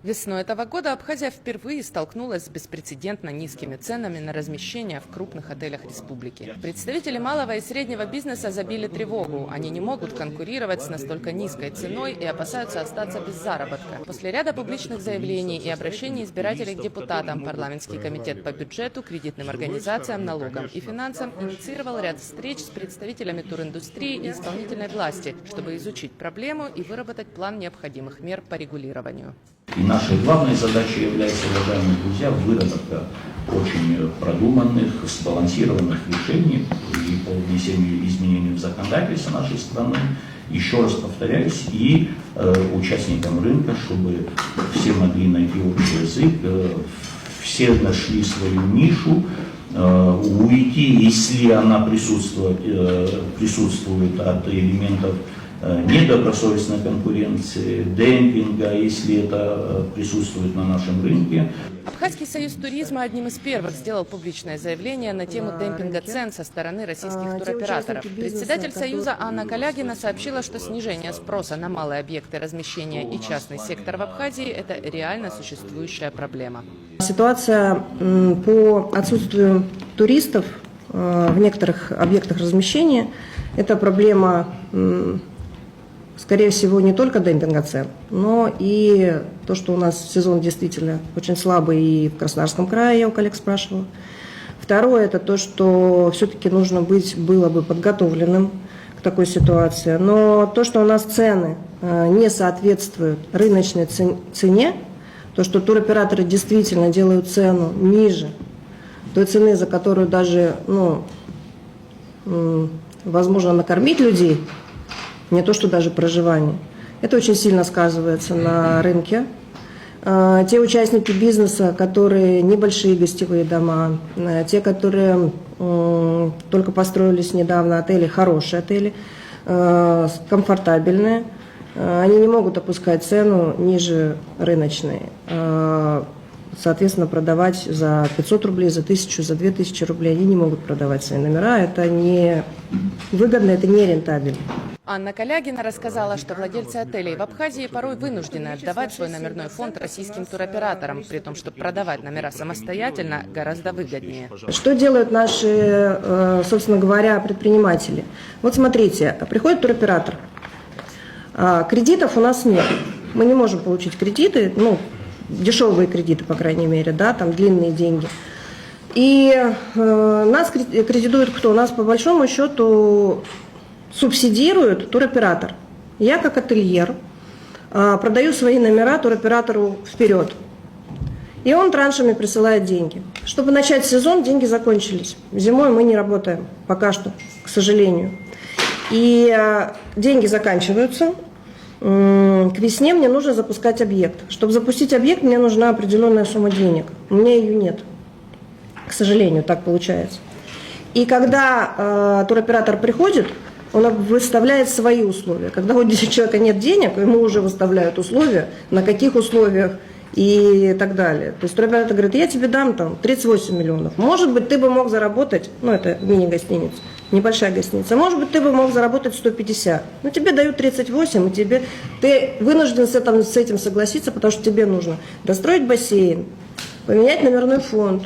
Весной этого года Абхазия впервые столкнулась с беспрецедентно низкими ценами на размещение в крупных отелях республики. Представители малого и среднего бизнеса забили тревогу. Они не могут конкурировать с настолько низкой ценой и опасаются остаться без заработка. После ряда публичных заявлений и обращений избирателей к депутатам парламентский комитет по бюджету, кредитным организациям, налогам и финансам инициировал ряд встреч с представителями туриндустрии и исполнительной власти, чтобы изучить проблему и выработать план необходимых мер по регулированию. И нашей главной задачей является, уважаемые друзья, выработка очень продуманных, сбалансированных решений и по внесению изменений в законодательство нашей страны. Еще раз повторяюсь, и участникам рынка, чтобы все могли найти общий язык, все нашли свою нишу, уйти, если она присутствует от элементов недобросовестной конкуренции, демпинга, если это присутствует на нашем рынке. Абхазский союз туризма одним из первых сделал публичное заявление на тему демпинга цен со стороны российских туроператоров. Председатель союза Анна Калягина сообщила, что снижение спроса на малые объекты размещения и частный сектор в Абхазии – это реально существующая проблема. Ситуация по отсутствию туристов в некоторых объектах размещения – это проблема, скорее всего, не только демпинга цен, но и то, что у нас сезон действительно очень слабый и в Краснодарском крае, я у коллег спрашивала. Второе – это то, что все-таки нужно было бы подготовленным к такой ситуации. Но то, что у нас цены не соответствуют рыночной цене, то, что туроператоры действительно делают цену ниже той цены, за которую даже, возможно, накормить людей, не то что даже проживание. Это очень сильно сказывается на рынке. Те участники бизнеса, которые небольшие гостевые дома, те, которые только построились недавно отели, хорошие отели, комфортабельные, они не могут опускать цену ниже рыночной. Соответственно, продавать за 500 рублей, за 1000, за 2000 рублей они не могут продавать свои номера. Это не выгодно, это не рентабельно. Анна Калягина рассказала, что владельцы отелей в Абхазии порой вынуждены отдавать свой номерной фонд российским туроператорам, при том, что продавать номера самостоятельно гораздо выгоднее. Что делают наши, собственно говоря, предприниматели? Вот смотрите, приходит туроператор, кредитов у нас нет, мы не можем получить кредиты, дешевые кредиты, по крайней мере, да, там длинные деньги. И нас кредитует кто? Нас по большому счету субсидирует туроператор. Я как ательер продаю свои номера туроператору вперед. И он траншами присылает деньги. Чтобы начать сезон, деньги закончились. Зимой мы не работаем, пока что, к сожалению. И деньги заканчиваются. К весне мне нужно запускать объект. Чтобы запустить объект, мне нужна определенная сумма денег. У меня ее нет. К сожалению, так получается. И когда туроператор приходит, он выставляет свои условия. Когда у человека нет денег, ему уже выставляют условия, на каких условиях и так далее. То есть туроператор говорит, я тебе дам там 38 миллионов. Может быть, ты бы мог заработать, это мини-гостиница, небольшая гостиница, может быть, ты бы мог заработать 150. Но тебе дают 38, и ты вынужден с этим согласиться, потому что тебе нужно достроить бассейн, поменять номерной фонд,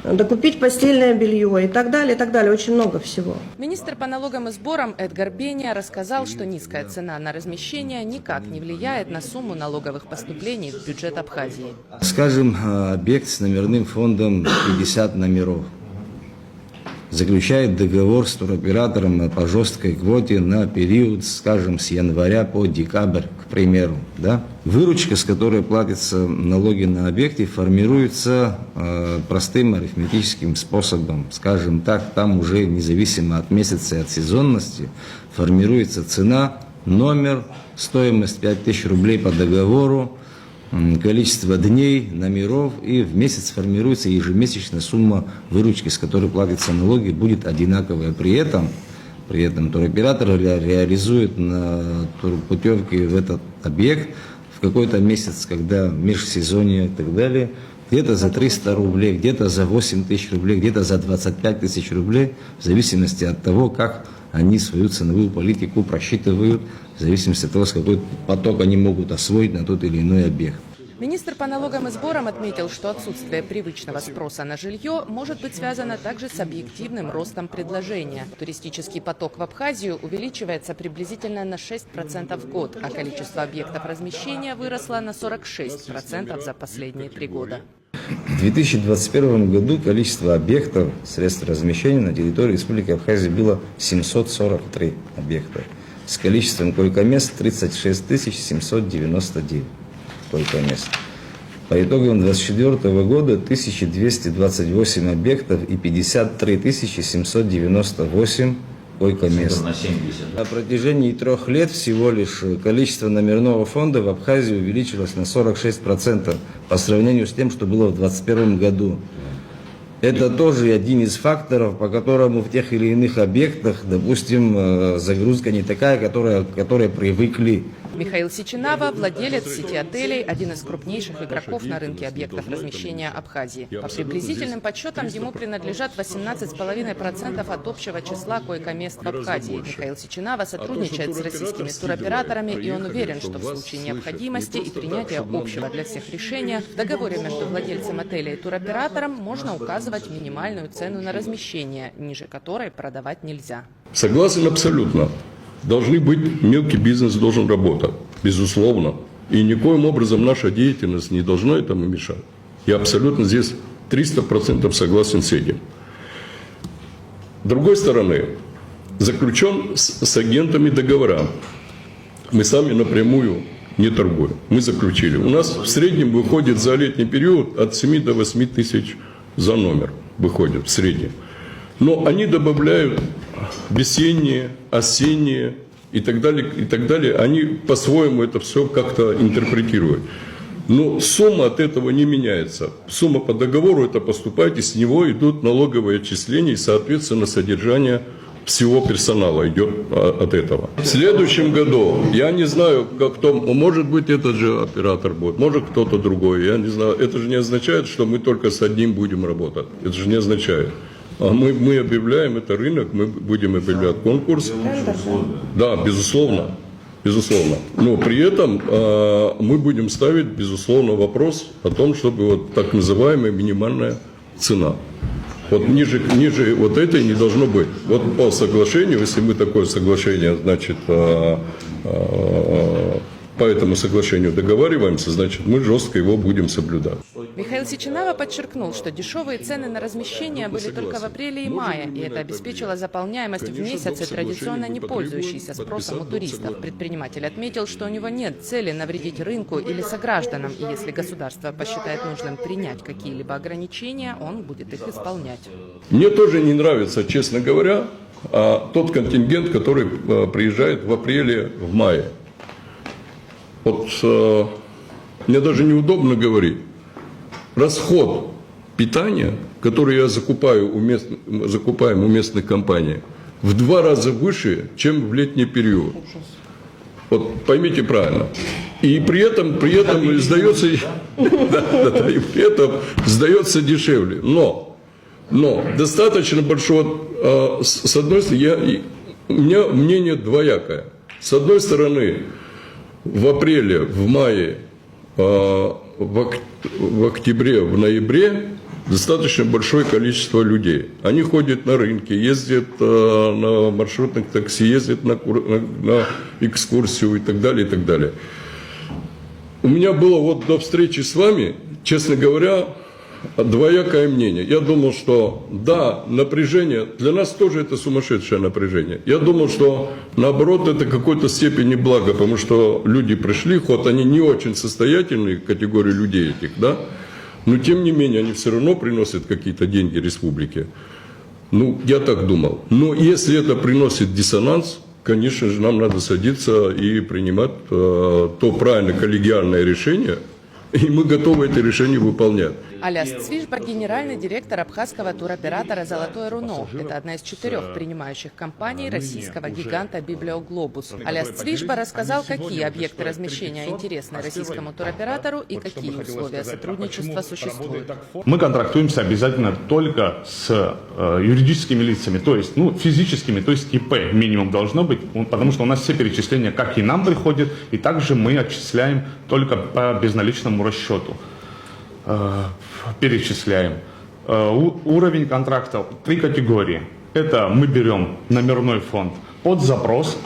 докупить постельное белье и так далее, очень много всего. Министр по налогам и сборам Эдгар Бения рассказал, что низкая цена на размещение никак не влияет на сумму налоговых поступлений в бюджет Абхазии. Скажем, объект с номерным фондом 50 номеров заключает договор с туроператором по жесткой квоте на период, скажем, с января по декабрь, к примеру. Да? Выручка, с которой платятся налоги на объекте, формируется простым арифметическим способом. Скажем так, там уже независимо от месяца и от сезонности формируется цена, номер, стоимость 5000 рублей по договору, количество дней, номеров, и в месяц формируется ежемесячная сумма выручки, с которой платятся налоги, будет одинаковая. При этом туроператор реализует на турпутевке в этот объект в какой-то месяц, когда межсезонье и так далее, где-то за 300 рублей, где-то за 8 тысяч рублей, где-то за 25 тысяч рублей, в зависимости от того, как они свою ценовую политику просчитывают, в зависимости от того, с какой поток они могут освоить на тот или иной объект. Министр по налогам и сборам отметил, что отсутствие привычного спроса на жилье может быть связано также с объективным ростом предложения. Туристический поток в Абхазию увеличивается приблизительно на 6% в год, а количество объектов размещения выросло на 46% за последние 3 года. В 2021 году количество объектов средств размещения на территории Республики Абхазия было 743 объекта с количеством койко-мест 36 799 койко-мест. По итогам 2024 года 1228 объектов и 53 798 койко-мест. На 70. На протяжении 3 лет всего лишь количество номерного фонда в Абхазии увеличилось на 46% по сравнению с тем, что было в 2021 году. Это тоже один из факторов, по которому в тех или иных объектах, допустим, загрузка не такая, которой привыкли. Михаил Сичинава, владелец сети отелей, один из крупнейших игроков на рынке объектов размещения Абхазии. По приблизительным подсчетам ему принадлежат 18,5% от общего числа койко-мест в Абхазии. Михаил Сичинава сотрудничает с российскими туроператорами, и он уверен, что в случае необходимости и принятия общего для всех решения в договоре между владельцем отеля и туроператором можно указывать минимальную цену на размещение, ниже которой продавать нельзя. Согласен абсолютно. Должны быть, мелкий бизнес должен работать, безусловно. И никоим образом наша деятельность не должна этому мешать. Я абсолютно здесь 300% согласен с этим. С другой стороны, заключен с агентами договора. Мы сами напрямую не торгуем. Мы заключили. У нас в среднем выходит за летний период от 7 до 8 тысяч за номер. Выходит в среднем. Но они добавляют весенние, осенние и так далее. Они по-своему это все как-то интерпретируют. Но сумма от этого не меняется. Сумма по договору это поступает, и с него идут налоговые отчисления, и, соответственно, содержание всего персонала идет от этого. В следующем году, я не знаю, кто, может быть, этот же оператор будет, может, кто-то другой, я не знаю. Это же не означает, что мы только с одним будем работать. Это же не означает. А мы объявляем, это рынок, мы будем объявлять конкурс. Да, безусловно. Безусловно. Но при этом мы будем ставить, безусловно, вопрос о том, чтобы вот так называемая минимальная цена. Вот ниже вот этой не должно быть. Вот по соглашению, если мы такое соглашение, значит, по этому соглашению договариваемся, значит, мы жестко его будем соблюдать. Михаил Сичинава подчеркнул, что дешевые цены на размещение были только в апреле и мае, и это обеспечило заполняемость в месяцы, традиционно не пользующийся спросом у туристов. Предприниматель отметил, что у него нет цели навредить рынку или согражданам, и если государство посчитает нужным принять какие-либо ограничения, он будет их исполнять. Мне тоже не нравится, честно говоря, тот контингент, который приезжает в апреле, в мае. Вот мне даже неудобно говорить. Расход питания, который я закупаем у местных компаний, в 2 раза выше, чем в летний период. Вот поймите правильно. И при этом сдается дешевле. Но достаточно большого, с одной стороны, у меня мнение двоякое. С одной стороны, в апреле, в мае, в октябре, в ноябре достаточно большое количество людей. Они ходят на рынки, ездят на маршрутных такси, ездят на экскурсию и так далее, и так далее. У меня было вот до встречи с вами, честно говоря, двоякое мнение. Я думал, что да, напряжение, для нас тоже это сумасшедшее напряжение. Я думал, что наоборот это в какой-то степени благо, потому что люди пришли, хоть они не очень состоятельные, категории людей этих, да, но тем не менее они все равно приносят какие-то деньги республике. Ну, я так думал. Но если это приносит диссонанс, конечно же, нам надо садиться и принимать то правильное коллегиальное решение, и мы готовы это решение выполнять. Аляс Цвижба – генеральный директор абхазского туроператора «Золотое руно». Это одна из 4 принимающих компаний российского гиганта «Библиоглобус». Аляс Цвижба рассказал, какие объекты размещения интересны российскому туроператору и какие условия сотрудничества существуют. Мы контрактуемся обязательно только с юридическими лицами, то есть физическими, то есть ИП минимум должно быть, потому что у нас все перечисления как и нам приходят, и также мы отчисляем только по безналичному этому расчету перечисляем. Уровень контракта 3 категории. Это мы берем номерной фонд под запрос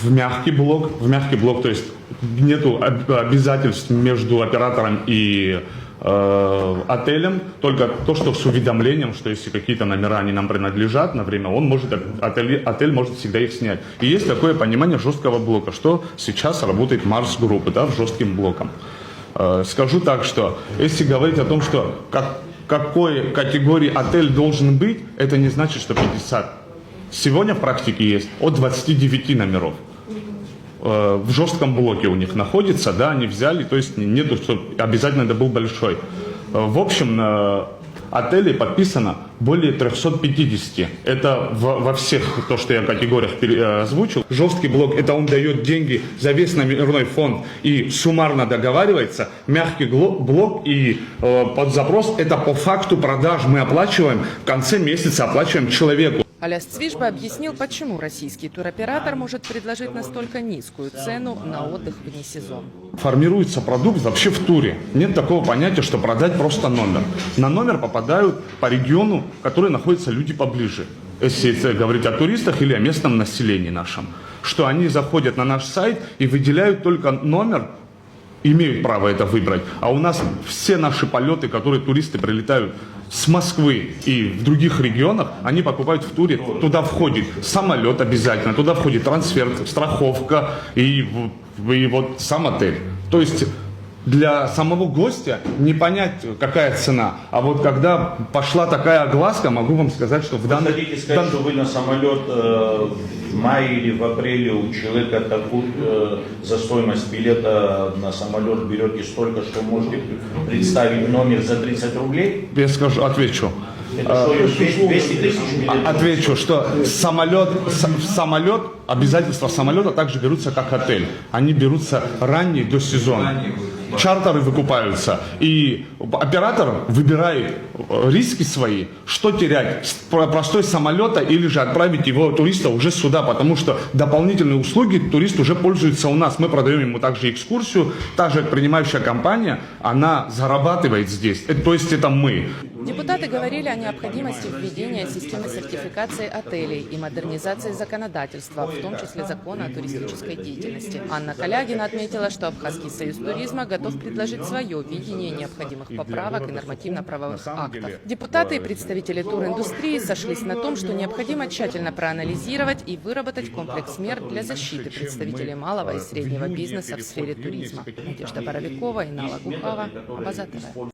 в мягкий блок, то есть нету обязательств между оператором и отелем, только то, что с уведомлением, что если какие-то номера они нам принадлежат на время, отель может всегда их снять. И есть такое понимание жесткого блока, что сейчас работает Марс группы, да, в жестким блоком. Скажу так, что если говорить о том, что какой категории отель должен быть, это не значит, что 50. Сегодня в практике есть от 29 номеров. В жестком блоке у них находится, да, они взяли, то есть нету, что обязательно это был большой. В общем, на отелей подписано более 350. Это во всех, то, что я в категориях озвучил. Жесткий блок, это он дает деньги за весь номерной фонд и суммарно договаривается. Мягкий блок и под запрос, это по факту продаж мы оплачиваем, в конце месяца оплачиваем человеку. Аляс Цвижба объяснил, почему российский туроператор может предложить настолько низкую цену на отдых вне сезона. Формируется продукт вообще в туре. Нет такого понятия, что продать просто номер. На номер попадают по региону, в который находятся люди поближе. Если говорить о туристах или о местном населении нашем. Что они заходят на наш сайт и выделяют только номер, имеют право это выбрать. А у нас все наши полеты, которые туристы прилетают с Москвы и в других регионах, они покупают в туре. Туда входит самолет обязательно, туда входит трансфер, страховка и вот сам отель. То есть для самого гостя не понять, какая цена. А вот когда пошла такая огласка, могу вам сказать, что в данном... Вы хотите сказать, что вы на самолет в мае или в апреле у человека за стоимость билета на самолет берете столько, что можете представить номер за 30 рублей? Я скажу, отвечу. Это что, 200 тысяч билетов? Отвечу, что самолет, обязательства самолета также берутся как отель. Они берутся ранее до сезона. Чартеры выкупаются. И оператор выбирает риски свои, что терять, простой самолета или же отправить его туриста уже сюда, потому что дополнительные услуги турист уже пользуется у нас. Мы продаем ему также экскурсию, та же принимающая компания, она зарабатывает здесь. То есть это мы. Депутаты говорили о необходимости введения системы сертификации отелей и модернизации законодательства, в том числе закона о туристической деятельности. Анна Калягина отметила, что Абхазский союз туризма готов предложить свое видение необходимых поправок и нормативно-правовых актов. Депутаты и представители туриндустрии сошлись на том, что необходимо тщательно проанализировать и выработать комплекс мер для защиты представителей малого и среднего бизнеса в сфере туризма. Надежда Боровикова, Инна Лагухова, Абаза ТВ.